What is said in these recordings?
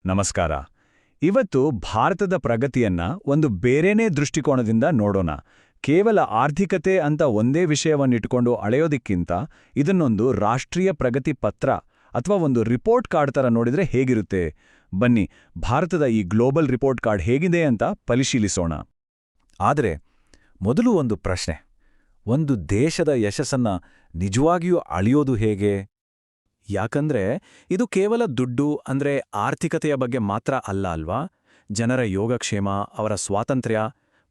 ನಮಸ್ಕಾರ. ಇವತ್ತು ಭಾರತದ ಪ್ರಗತಿಯನ್ನ ಒಂದು ಬೇರೆನೇ ದೃಷ್ಟಿಕೋನದಿಂದ ನೋಡೋಣ. ಕೇವಲ ಆರ್ಥಿಕತೆ ಅಂತ ಒಂದೇ ವಿಷಯವನ್ನಿಟ್ಕೊಂಡು ಅಳೆಯೋದಕ್ಕಿಂತ ಇದನ್ನೊಂದು ರಾಷ್ಟ್ರೀಯ ಪ್ರಗತಿ ಪತ್ರ ಅಥವಾ ಒಂದು ರಿಪೋರ್ಟ್ ಕಾರ್ಡ್ ಥರ ನೋಡಿದ್ರೆ ಹೇಗಿರುತ್ತೆ? ಬನ್ನಿ, ಭಾರತದ ಈ ಗ್ಲೋಬಲ್ ರಿಪೋರ್ಟ್ ಕಾರ್ಡ್ ಹೇಗಿದೆ ಅಂತ ಪರಿಶೀಲಿಸೋಣ. ಆದರೆ ಮೊದಲು ಒಂದು ಪ್ರಶ್ನೆ. ಒಂದು ದೇಶದ ಯಶಸ್ಸನ್ನ ನಿಜವಾಗಿಯೂ ಅಳೆಯೋದು ಹೇಗೆ? ಯಾಕಂದ್ರೆ ಇದು ಕೇವಲ ದುಡ್ಡು ಅಂದ್ರೆ ಆರ್ಥಿಕತೆಯ ಬಗ್ಗೆ ಮಾತ್ರ ಅಲ್ಲ ಅಲ್ವಾ? ಜನರ ಯೋಗಕ್ಷೇಮ, ಅವರ ಸ್ವಾತಂತ್ರ್ಯ,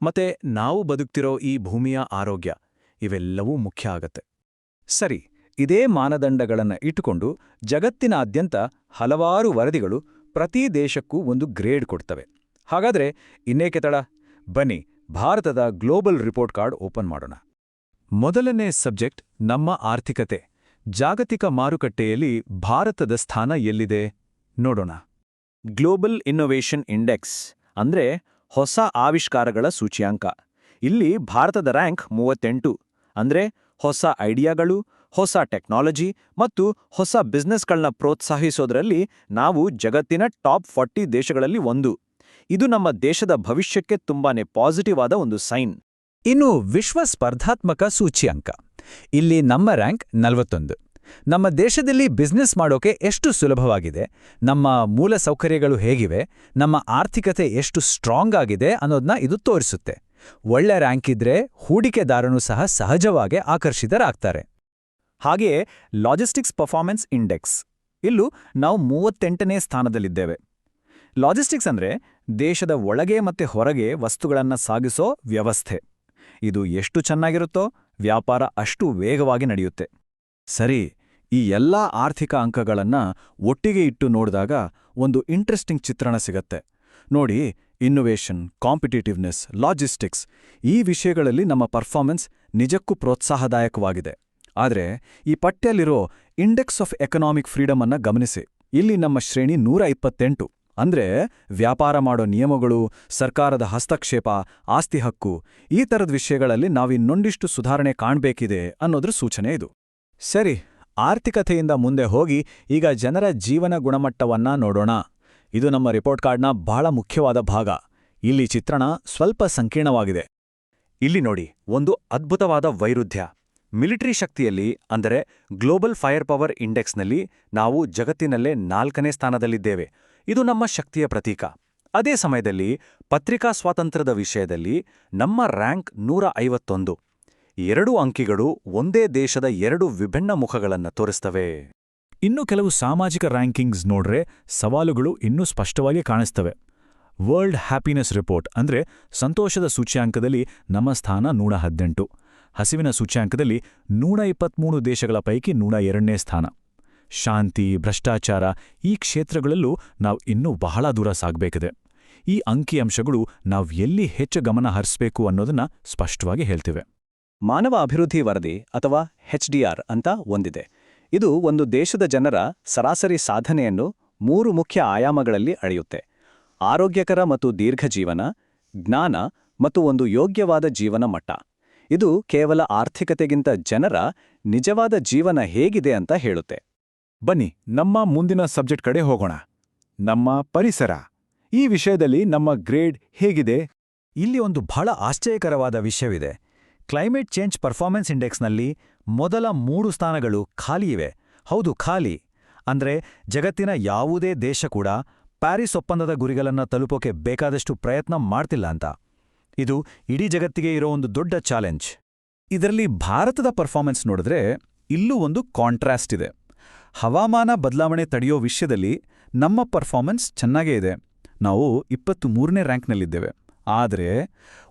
ಮತ್ತೆ ನಾವು ಬದುಕ್ತಿರೋ ಈ ಭೂಮಿಯ ಆರೋಗ್ಯ ಇವೆಲ್ಲವೂ ಮುಖ್ಯ ಆಗತ್ತೆ. ಸರಿ, ಇದೇ ಮಾನದಂಡಗಳನ್ನು ಇಟ್ಟುಕೊಂಡು ಜಗತ್ತಿನಾದ್ಯಂತ ಹಲವಾರು ವರದಿಗಳು ಪ್ರತಿ ದೇಶಕ್ಕೂ ಒಂದು ಗ್ರೇಡ್ ಕೊಡ್ತವೆ. ಹಾಗಾದ್ರೆ ಇನ್ನೇಕೆ ತಡ? ಬನ್ನಿ, ಭಾರತದ ಗ್ಲೋಬಲ್ ರಿಪೋರ್ಟ್ ಕಾರ್ಡ್ ಓಪನ್ ಮಾಡೋಣ. ಮೊದಲನೇ ಸಬ್ಜೆಕ್ಟ್ ನಮ್ಮ ಆರ್ಥಿಕತೆ. ಜಾಗತಿಕ ಮಾರುಕಟ್ಟೆಯಲ್ಲಿ ಭಾರತದ ಸ್ಥಾನ ಎಲ್ಲಿದೆ ನೋಡೋಣ. ಗ್ಲೋಬಲ್ ಇನ್ನೋವೇಷನ್ ಇಂಡೆಕ್ಸ್ ಅಂದ್ರೆ ಹೊಸ ಆವಿಷ್ಕಾರಗಳ ಸೂಚ್ಯಾಂಕ. ಇಲ್ಲಿ ಭಾರತದ ರ್ಯಾಂಕ್ 38. ಅಂದ್ರೆ ಹೊಸ ಐಡಿಯಾಗಳು, ಹೊಸ ಟೆಕ್ನಾಲಜಿ ಮತ್ತು ಹೊಸ ಬಿಸ್ನೆಸ್ಗಳನ್ನ ಪ್ರೋತ್ಸಾಹಿಸೋದ್ರಲ್ಲಿ ನಾವು ಜಗತ್ತಿನ ಟಾಪ್ 40 ದೇಶಗಳಲ್ಲಿ ಒಂದು. ಇದು ನಮ್ಮ ದೇಶದ ಭವಿಷ್ಯಕ್ಕೆ ತುಂಬಾನೇ ಪಾಸಿಟಿವ್ ಆದ ಒಂದು ಸೈನ್. ಇನ್ನು ವಿಶ್ವ ಸ್ಪರ್ಧಾತ್ಮಕ ಸೂಚ್ಯಾಂಕ. ಇಲ್ಲಿ ನಮ್ಮ ರ್ಯಾಂಕ್ 41. ನಮ್ಮ ದೇಶದಲ್ಲಿ ಬಿಸ್ನೆಸ್ ಮಾಡೋಕೆ ಎಷ್ಟು ಸುಲಭವಾಗಿದೆ, ನಮ್ಮ ಮೂಲ ಸೌಕರ್ಯಗಳು ಹೇಗಿವೆ, ನಮ್ಮ ಆರ್ಥಿಕತೆ ಎಷ್ಟು ಸ್ಟ್ರಾಂಗ್ ಆಗಿದೆ ಅನ್ನೋದನ್ನ ಇದು ತೋರಿಸುತ್ತೆ. ಒಳ್ಳೆ ರ್ಯಾಂಕ್ ಇದ್ರೆ ಹೂಡಿಕೆದಾರನೂ ಸಹ ಸಹಜವಾಗಿ ಆಕರ್ಷಿತರಾಗ್ತಾರೆ. ಹಾಗೆಯೇ ಲಾಜಿಸ್ಟಿಕ್ಸ್ ಪರ್ಫಾರ್ಮೆನ್ಸ್ ಇಂಡೆಕ್ಸ್. ಇಲ್ಲೂ ನಾವು 38ನೇ ಸ್ಥಾನದಲ್ಲಿದ್ದೇವೆ. ಲಾಜಿಸ್ಟಿಕ್ಸ್ ಅಂದ್ರೆ ದೇಶದ ಒಳಗೆ ಮತ್ತೆ ಹೊರಗೆ ವಸ್ತುಗಳನ್ನ ಸಾಗಿಸೋ ವ್ಯವಸ್ಥೆ. ಇದು ಎಷ್ಟು ಚೆನ್ನಾಗಿರುತ್ತೋ ವ್ಯಾಪಾರ ಅಷ್ಟು ವೇಗವಾಗಿ ನಡೆಯುತ್ತೆ. ಸರಿ, ಈ ಎಲ್ಲಾ ಆರ್ಥಿಕ ಅಂಕಗಳನ್ನ ಒಟ್ಟಿಗೆ ಇಟ್ಟು ನೋಡಿದಾಗ ಒಂದು ಇಂಟ್ರೆಸ್ಟಿಂಗ್ ಚಿತ್ರಣ ಸಿಗತ್ತೆ. ನೋಡಿ, ಇನ್ನೋವೇಷನ್, ಕಾಂಪಿಟೇಟಿವ್ನೆಸ್, ಲಾಜಿಸ್ಟಿಕ್ಸ್ ಈ ವಿಷಯಗಳಲ್ಲಿ ನಮ್ಮ ಪರ್ಫಾರ್ಮೆನ್ಸ್ ನಿಜಕ್ಕೂ ಪ್ರೋತ್ಸಾಹದಾಯಕವಾಗಿದೆ. ಆದರೆ ಈ ಪಟ್ಟಿಯಲ್ಲಿರೋ ಇಂಡೆಕ್ಸ್ ಆಫ್ ಎಕನಾಮಿಕ್ ಫ್ರೀಡಮ್ ಅನ್ನ ಗಮನಿಸಿ. ಇಲ್ಲಿ ನಮ್ಮ ಶ್ರೇಣಿ 128. ಅಂದ್ರೆ ವ್ಯಾಪಾರ ಮಾಡೋ ನಿಯಮಗಳು, ಸರ್ಕಾರದ ಹಸ್ತಕ್ಷೇಪ, ಆಸ್ತಿ ಹಕ್ಕು ಈ ಥರದ ವಿಷಯಗಳಲ್ಲಿ ನಾವಿನ್ನೊಂದಿಷ್ಟು ಸುಧಾರಣೆ ಕಾಣಬೇಕಿದೆ ಅನ್ನೋದ್ರ ಸೂಚನೆ ಇದು. ಸರಿ, ಆರ್ಥಿಕತೆಯಿಂದ ಮುಂದೆ ಹೋಗಿ ಈಗ ಜನರ ಜೀವನ ಗುಣಮಟ್ಟವನ್ನ ನೋಡೋಣ. ಇದು ನಮ್ಮ ರಿಪೋರ್ಟ್ ಕಾರ್ಡ್ನ ಬಹಳ ಮುಖ್ಯವಾದ ಭಾಗ. ಇಲ್ಲಿ ಚಿತ್ರಣ ಸ್ವಲ್ಪ ಸಂಕೀರ್ಣವಾಗಿದೆ. ಇಲ್ಲಿ ನೋಡಿ, ಒಂದು ಅದ್ಭುತವಾದ ವೈರುಧ್ಯ. ಮಿಲಿಟರಿ ಶಕ್ತಿಯಲ್ಲಿ ಅಂದರೆ ಗ್ಲೋಬಲ್ ಫೈರ್ ಪವರ್ ಇಂಡೆಕ್ಸ್ನಲ್ಲಿ ನಾವು ಜಗತ್ತಿನಲ್ಲೇ 4ನೇ ಸ್ಥಾನದಲ್ಲಿದ್ದೇವೆ. ಇದು ನಮ್ಮ ಶಕ್ತಿಯ ಪ್ರತೀಕ. ಅದೇ ಸಮಯದಲ್ಲಿ ಪತ್ರಿಕಾ ಸ್ವಾತಂತ್ರ್ಯದ ವಿಷಯದಲ್ಲಿ ನಮ್ಮ ರ್ಯಾಂಕ್ 151. 2 ಅಂಕಿಗಳು ಒಂದೇ ದೇಶದ 2 ವಿಭಿನ್ನ ಮುಖಗಳನ್ನು ತೋರಿಸ್ತವೆ. ಇನ್ನು ಕೆಲವು ಸಾಮಾಜಿಕ ರ್ಯಾಂಕಿಂಗ್ಸ್ ನೋಡ್ರೆ ಸವಾಲುಗಳು ಇನ್ನೂ ಸ್ಪಷ್ಟವಾಗಿ ಕಾಣಿಸ್ತವೆ. ವರ್ಲ್ಡ್ ಹ್ಯಾಪಿನೆಸ್ ರಿಪೋರ್ಟ್ ಅಂದ್ರೆ ಸಂತೋಷದ ಸೂಚ್ಯಾಂಕದಲ್ಲಿ ನಮ್ಮ ಸ್ಥಾನ 118. ಹಸಿವಿನ ಸೂಚ್ಯಾಂಕದಲ್ಲಿ 123 ದೇಶಗಳ ಪೈಕಿ 102ನೇ ಸ್ಥಾನ. ಶಾಂತಿ, ಭ್ರಷ್ಟಾಚಾರ ಈ ಕ್ಷೇತ್ರಗಳಲ್ಲೂ ನಾವು ಇನ್ನೂ ಬಹಳ ದೂರ ಸಾಗಬೇಕಿದೆ. ಈ ಅಂಕಿಅಂಶಗಳು ನಾವು ಎಲ್ಲಿ ಹೆಚ್ಚು ಗಮನ ಹರಿಸಬೇಕು ಅನ್ನೋದನ್ನ ಸ್ಪಷ್ಟವಾಗಿ ಹೇಳ್ತಿವೆ. ಮಾನವ ಅಭಿವೃದ್ಧಿ ವರದಿ ಅಥವಾ HDR ಅಂತ ಒಂದಿದೆ. ಇದು ಒಂದು ದೇಶದ ಜನರ ಸರಾಸರಿ ಸಾಧನೆಯನ್ನು 3 ಮುಖ್ಯ ಆಯಾಮಗಳಲ್ಲಿ ಅಳೆಯುತ್ತೆ: ಆರೋಗ್ಯಕರ ಮತ್ತು ದೀರ್ಘ ಜೀವನ, ಜ್ಞಾನ ಮತ್ತು ಒಂದು ಯೋಗ್ಯವಾದ ಜೀವನ ಮಟ್ಟ. ಇದು ಕೇವಲ ಆರ್ಥಿಕತೆಗಿಂತ ಜನರ ನಿಜವಾದ ಜೀವನ ಹೇಗಿದೆ ಅಂತ ಹೇಳುತ್ತೆ. ಬನ್ನಿ, ನಮ್ಮ ಮುಂದಿನ ಸಬ್ಜೆಕ್ಟ್ ಕಡೆ ಹೋಗೋಣ. ನಮ್ಮ ಪರಿಸರ. ಈ ವಿಷಯದಲ್ಲಿ ನಮ್ಮ ಗ್ರೇಡ್ ಹೇಗಿದೆ? ಇಲ್ಲಿ ಒಂದು ಬಹಳ ಆಶ್ಚರ್ಯಕರವಾದ ವಿಷಯವಿದೆ. ಕ್ಲೈಮೇಟ್ ಚೇಂಜ್ ಪರ್ಫಾರ್ಮೆನ್ಸ್ ಇಂಡೆಕ್ಸ್ನಲ್ಲಿ ಮೊದಲ 3 ಸ್ಥಾನಗಳು ಖಾಲಿ ಇವೆ. ಹೌದು, ಖಾಲಿ. ಅಂದ್ರೆ ಜಗತ್ತಿನ ಯಾವುದೇ ದೇಶ ಕೂಡ ಪ್ಯಾರಿಸ್ ಒಪ್ಪಂದದ ಗುರಿಗಳನ್ನು ತಲುಪೋಕೆ ಬೇಕಾದಷ್ಟು ಪ್ರಯತ್ನ ಮಾಡ್ತಿಲ್ಲ ಅಂತ. ಇದು ಇಡೀ ಜಗತ್ತಿಗೆ ಇರೋ ಒಂದು ದೊಡ್ಡ ಚಾಲೆಂಜ್. ಇದರಲ್ಲಿ ಭಾರತದ ಪರ್ಫಾರ್ಮೆನ್ಸ್ ನೋಡಿದ್ರೆ ಇಲ್ಲೂ ಒಂದು ಕಾಂಟ್ರಾಸ್ಟ್ ಇದೆ. ಹವಾಮಾನ ಬದಲಾವಣೆ ತಡೆಯೋ ವಿಷಯದಲ್ಲಿ ನಮ್ಮ ಪರ್ಫಾರ್ಮೆನ್ಸ್ ಚೆನ್ನಾಗೇ ಇದೆ. ನಾವು 23ನೇ ರ್ಯಾಂಕ್ನಲ್ಲಿದ್ದೇವೆ. ಆದರೆ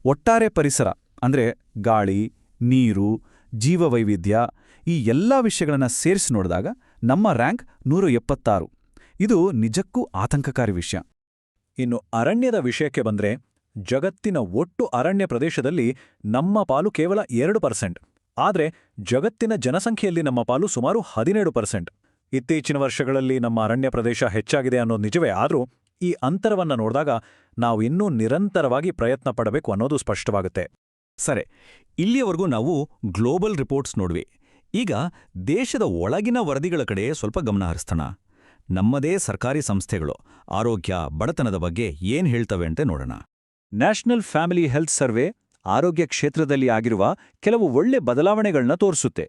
ಒಟ್ಟಾರೆ ಪರಿಸರ ಅಂದ್ರೆ ಗಾಳಿ, ನೀರು, ಜೀವವೈವಿಧ್ಯ ಈ ಎಲ್ಲ ವಿಷಯಗಳನ್ನು ಸೇರಿಸಿ ನೋಡಿದಾಗ ನಮ್ಮ ರ್ಯಾಂಕ್ 176. ಇದು ನಿಜಕ್ಕೂ ಆತಂಕಕಾರಿ ವಿಷಯ. ಇನ್ನು ಅರಣ್ಯದ ವಿಷಯಕ್ಕೆ ಬಂದ್ರೆ ಜಗತ್ತಿನ ಒಟ್ಟು ಅರಣ್ಯ ಪ್ರದೇಶದಲ್ಲಿ ನಮ್ಮ ಪಾಲು ಕೇವಲ 2%. ಆದರೆ ಜಗತ್ತಿನ ಜನಸಂಖ್ಯೆಯಲ್ಲಿ ನಮ್ಮ ಪಾಲು ಸುಮಾರು 17%. ಇತ್ತೀಚಿನ ವರ್ಷಗಳಲ್ಲಿ ನಮ್ಮ ಅರಣ್ಯ ಪ್ರದೇಶ ಹೆಚ್ಚಾಗಿದೆ ಅನ್ನೋದು ನಿಜವೇ. ಆದರೂ ಈ ಅಂತರವನ್ನು ನೋಡಿದಾಗ ನಾವು ಇನ್ನೂ ನಿರಂತರವಾಗಿ ಪ್ರಯತ್ನ ಪಡಬೇಕು ಅನ್ನೋದು ಸ್ಪಷ್ಟವಾಗುತ್ತೆ. ಸರಿ, ಇಲ್ಲಿಯವರೆಗೂ ನಾವು ಗ್ಲೋಬಲ್ ರಿಪೋರ್ಟ್ಸ್ ನೋಡ್ವಿ. ಈಗ ದೇಶದ ಒಳಗಿನ ವರದಿಗಳ ಕಡೆ ಸ್ವಲ್ಪ ಗಮನ ಹರಿಸೋಣ. ನಮ್ಮದೇ ಸರ್ಕಾರಿ ಸಂಸ್ಥೆಗಳು ಆರೋಗ್ಯ ಬಡತನದ ಬಗ್ಗೆ ಏನ್ ಹೇಳ್ತವೆ ಅಂತ ನೋಡೋಣ. ನ್ಯಾಷನಲ್ ಫ್ಯಾಮಿಲಿ ಹೆಲ್ತ್ ಸರ್ವೆ ಆರೋಗ್ಯ ಕ್ಷೇತ್ರದಲ್ಲಿ ಆಗಿರುವ ಕೆಲವು ಒಳ್ಳೆ ಬದಲಾವಣೆಗಳನ್ನ ತೋರಿಸುತ್ತೆ.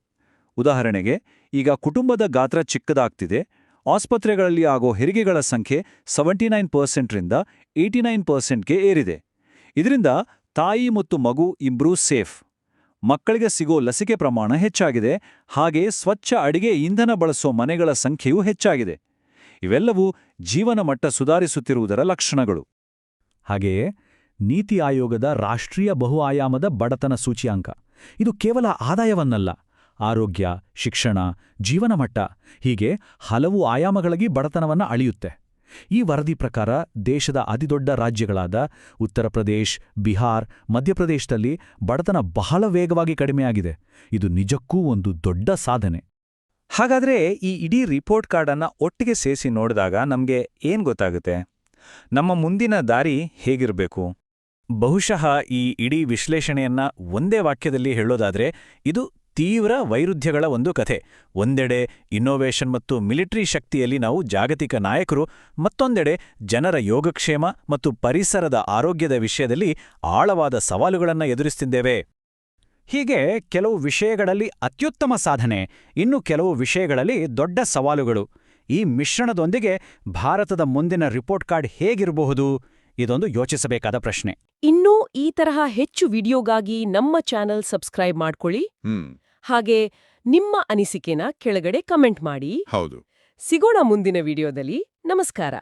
ಉದಾಹರಣೆಗೆ, ಈಗ ಕುಟುಂಬದ ಗಾತ್ರ ಚಿಕ್ಕದಾಗ್ತಿದೆ, ಆಸ್ಪತ್ರೆಗಳಲ್ಲಿ ಆಗೋ ಹೆರಿಗೆಗಳ ಸಂಖ್ಯೆ 79%ರಿಂದ 89%ಗೆ ಏರಿದೆ. ಇದರಿಂದ ತಾಯಿ ಮತ್ತು ಮಗು ಇಬ್ರೂ ಸೇಫ್. ಮಕ್ಕಳಿಗೆ ಸಿಗೋ ಲಸಿಕೆ ಪ್ರಮಾಣ ಹೆಚ್ಚಾಗಿದೆ, ಹಾಗೆ ಸ್ವಚ್ಛ ಅಡಿಗೆ ಇಂಧನ ಬಳಸೋ ಮನೆಗಳ ಸಂಖ್ಯೆಯೂ ಹೆಚ್ಚಾಗಿದೆ. ಇವೆಲ್ಲವೂ ಜೀವನ ಮಟ್ಟ ಸುಧಾರಿಸುತ್ತಿರುವುದರ ಲಕ್ಷಣಗಳು. ಹಾಗೆಯೇ ನೀತಿ ಆಯೋಗದ ರಾಷ್ಟ್ರೀಯ ಬಹುಆಯಾಮದ ಬಡತನ ಸೂಚ್ಯಾಂಕ ಇದು ಕೇವಲ ಆದಾಯವನ್ನಲ್ಲ, ಆರೋಗ್ಯ, ಶಿಕ್ಷಣ, ಜೀವನ ಮಟ್ಟ ಹೀಗೆ ಹಲವು ಆಯಾಮಗಳಿಗೆ ಬಡತನವನ್ನು ಅಳೆಯುತ್ತೆ. ಈ ವರದಿ ಪ್ರಕಾರ ದೇಶದ ಅತಿದೊಡ್ಡ ರಾಜ್ಯಗಳಾದ ಉತ್ತರ ಪ್ರದೇಶ್, ಬಿಹಾರ್, ಮಧ್ಯಪ್ರದೇಶದಲ್ಲಿ ಬಡತನ ಬಹಳ ವೇಗವಾಗಿ ಕಡಿಮೆಯಾಗಿದೆ. ಇದು ನಿಜಕ್ಕೂ ಒಂದು ದೊಡ್ಡ ಸಾಧನೆ. ಹಾಗಾದ್ರೆ ಈ ಇಡೀ ರಿಪೋರ್ಟ್ ಕಾರ್ಡನ್ನ ಒಟ್ಟಿಗೆ ಸೇರಿಸಿ ನೋಡಿದಾಗ ನಮ್ಗೆ ಏನ್ ಗೊತ್ತಾಗುತ್ತೆ? ನಮ್ಮ ಮುಂದಿನ ದಾರಿ ಹೇಗಿರಬೇಕು? ಬಹುಶಃ ಈ ಇಡೀ ವಿಶ್ಲೇಷಣೆಯನ್ನ ಒಂದೇ ವಾಕ್ಯದಲ್ಲಿ ಹೇಳೋದಾದ್ರೆ ಇದು ತೀವ್ರ ವೈರುಧ್ಯಗಳ ಒಂದು ಕಥೆ. ಒಂದೆಡೆ ಇನ್ನೋವೇಷನ್ ಮತ್ತು ಮಿಲಿಟರಿ ಶಕ್ತಿಯಲ್ಲಿ ನಾವು ಜಾಗತಿಕ ನಾಯಕರು, ಮತ್ತೊಂದೆಡೆ ಜನರ ಯೋಗಕ್ಷೇಮ ಮತ್ತು ಪರಿಸರದ ಆರೋಗ್ಯದ ವಿಷಯದಲ್ಲಿ ಆಳವಾದ ಸವಾಲುಗಳನ್ನು ಎದುರಿಸುತ್ತಿದ್ದೇವೆ. ಹೀಗೆ ಕೆಲವು ವಿಷಯಗಳಲ್ಲಿ ಅತ್ಯುತ್ತಮ ಸಾಧನೆ, ಇನ್ನು ಕೆಲವು ವಿಷಯಗಳಲ್ಲಿ ದೊಡ್ಡ ಸವಾಲುಗಳು. ಈ ಮಿಶ್ರಣದೊಂದಿಗೆ ಭಾರತದ ಮುಂದಿನ ರಿಪೋರ್ಟ್ ಕಾರ್ಡ್ ಹೇಗಿರಬಹುದು? ಇದೊಂದು ಯೋಚಿಸಬೇಕಾದ ಪ್ರಶ್ನೆ. ಇನ್ನೂ ಈ ತರಹ ಹೆಚ್ಚು ವಿಡಿಯೋಗಾಗಿ ನಮ್ಮ ಚಾನೆಲ್ ಸಬ್ಸ್ಕ್ರೈಬ್ ಮಾಡ್ಕೊಳ್ಳಿ. ಹಾಗೆ ನಿಮ್ಮ ಅನಿಸಿಕೆನ ಕೆಳಗಡೆ ಕಮೆಂಟ್ ಮಾಡಿ. ಹೌದು. ಸಿಗೋಣ ಮುಂದಿನ ವಿಡಿಯೋದಲ್ಲಿ. ನಮಸ್ಕಾರ.